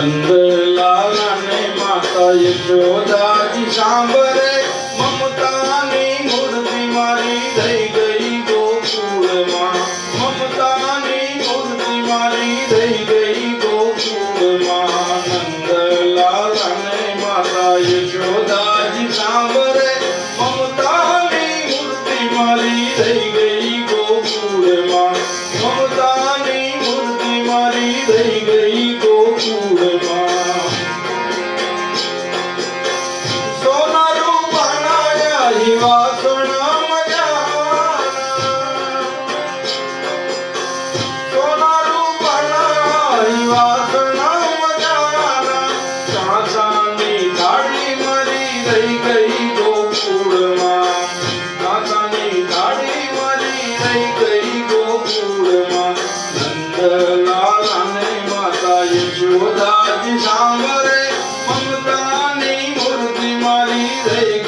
नंदलाल ने माता यशोदा जी सांभरे ममतानी मूर्ति मारी થઈ ગઈ ગોકુળમાં મમતાની મૂર્તિ મારી થઈ ગઈ ગોકુળમાં નંદલાલ ને માતા યશોદા જી सांभरे મમતાની મૂર્તિ મારી થઈ ગઈ ગોકુળમાં મમતાની મૂર્તિ મારી થઈ ગઈ ગોકુળમાં સોના રૂપાણા વાસણા મજાના સોના રૂપાણા વાસણા મજાના કાંસાની થાળી મારી રહી ગઈ ગોકુળમાં કાંસાની થાળી મારી રહી ગઈ ગોકુળમાં નંદલાલ ને માતા યશોદા જી सांभरे મમતાની મૂર્તિ મારી રહી